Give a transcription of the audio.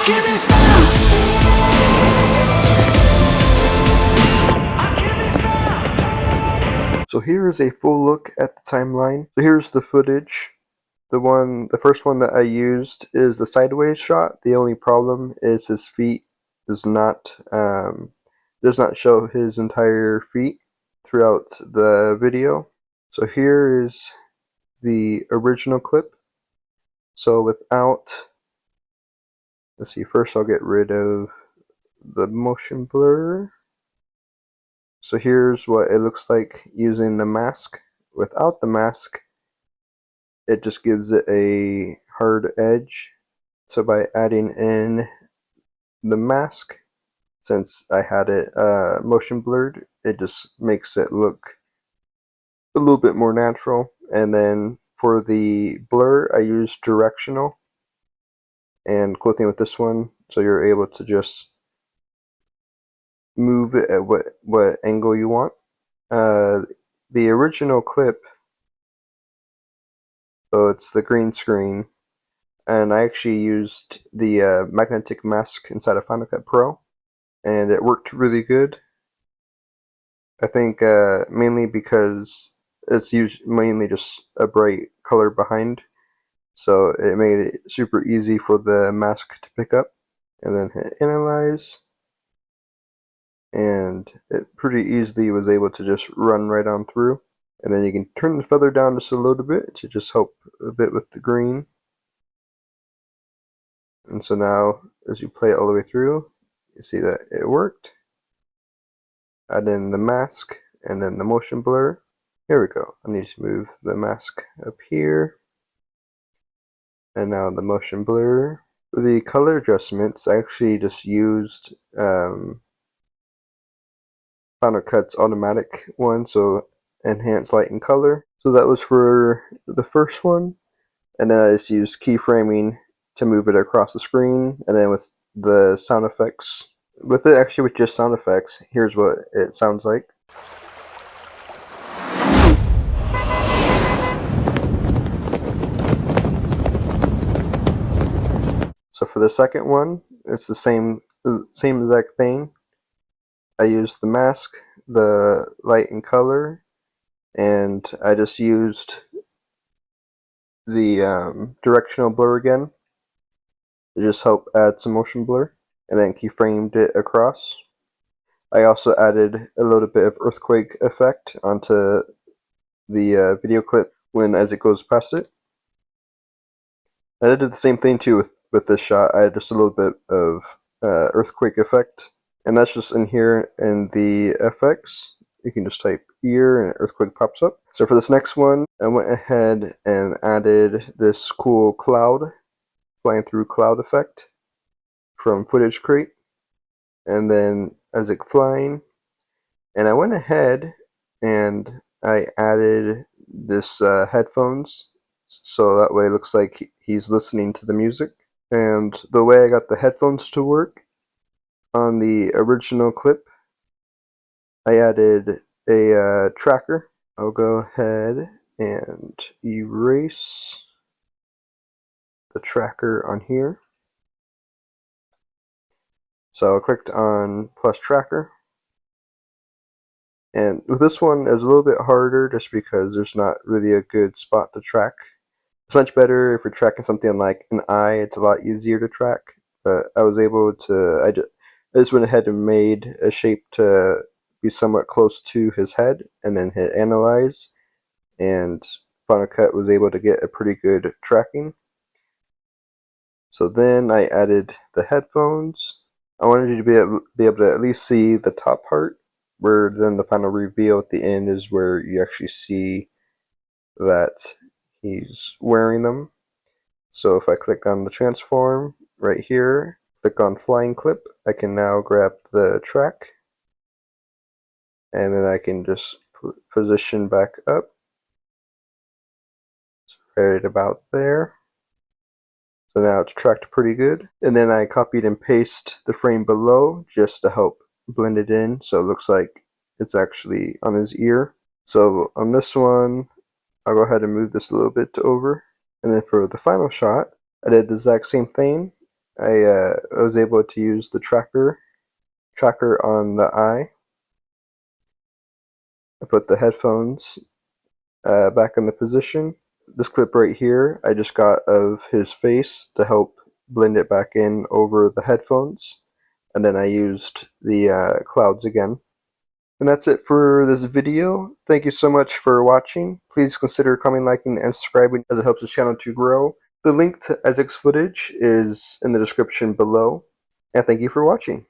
can't be stopped. So here is a full look at the timeline. So here's the footage. The first one that I used is the sideways shot. The only problem is his feet does not show his entire feet throughout the video. So here is the original clip. So let's see, first I'll get rid of the motion blur. So here's what it looks like using the mask. Without the mask, it just gives it a hard edge. So by adding in the mask, since I had it motion blurred, it just makes it look a little bit more natural. And then for the blur, I used directional. And cool thing with this one, so you're able to just move it at what angle you want. The original clip, so it's the green screen, and I actually used the magnetic mask inside of Final Cut Pro, and it worked really good. I think mainly because it's used mainly just a bright color behind, so it made it super easy for the mask to pick up. And then hit analyze, and it pretty easily was able to just run right on through. And then you can turn the feather down just a little bit to just help a bit with the green. And so now, as you play it all the way through, you see that it worked. Add in the mask and then the motion blur. Here we go. I need to move the mask up here. And now the motion blur. For the color adjustments, I actually just used Final Cut's automatic one, so enhance light and color. So that was for the first one. And then I just used keyframing to move it across the screen. And then with the sound effects, with just sound effects, here's what it sounds like. So for the second one, it's the same exact thing. I used the mask, the light and color, and I just used the directional blur again to just help add some motion blur, and then keyframed it across. I also added a little bit of earthquake effect onto the video clip as it goes past it. I did the same thing too with this shot. I had just a little bit of earthquake effect, and that's just in here in the effects. You can just type ear and earthquake pops up. So for this next one, I went ahead and added this cool cloud, flying through cloud effect from Footage Crate, and then as it flying, and I went ahead and I added this headphones, so that way it looks like he's listening to the music. And the way I got the headphones to work on the original clip, I added a tracker. I'll go ahead and erase the tracker on here. So I clicked on plus tracker. And with this one, it was a little bit harder just because there's not really a good spot to track. It's much better if you're tracking something like an eye, it's a lot easier to track. But I was able to, I just went ahead and made a shape to be somewhat close to his head, and then hit analyze, and Final Cut was able to get a pretty good tracking. So then I added the headphones. I wanted you to be able to at least see the top part, where then the final reveal at the end is where you actually see that he's wearing them. So if I click on the transform right here, click on flying clip, I can now grab the track, and then I can just position back up. It's right about there. So now it's tracked pretty good. And then I copied and pasted the frame below just to help blend it in, so it looks like it's actually on his ear. So on this one, I'll go ahead and move this a little bit over. And then for the final shot, I did the exact same thing. I was able to use the tracker on the eye. I put the headphones back in the position. This clip right here I just got of his face to help blend it back in over the headphones, and then I used the clouds again. And that's it for this video. Thank you so much for watching. Please consider commenting, liking, and subscribing as it helps this channel to grow. The link to Isaac's footage is in the description below. And thank you for watching.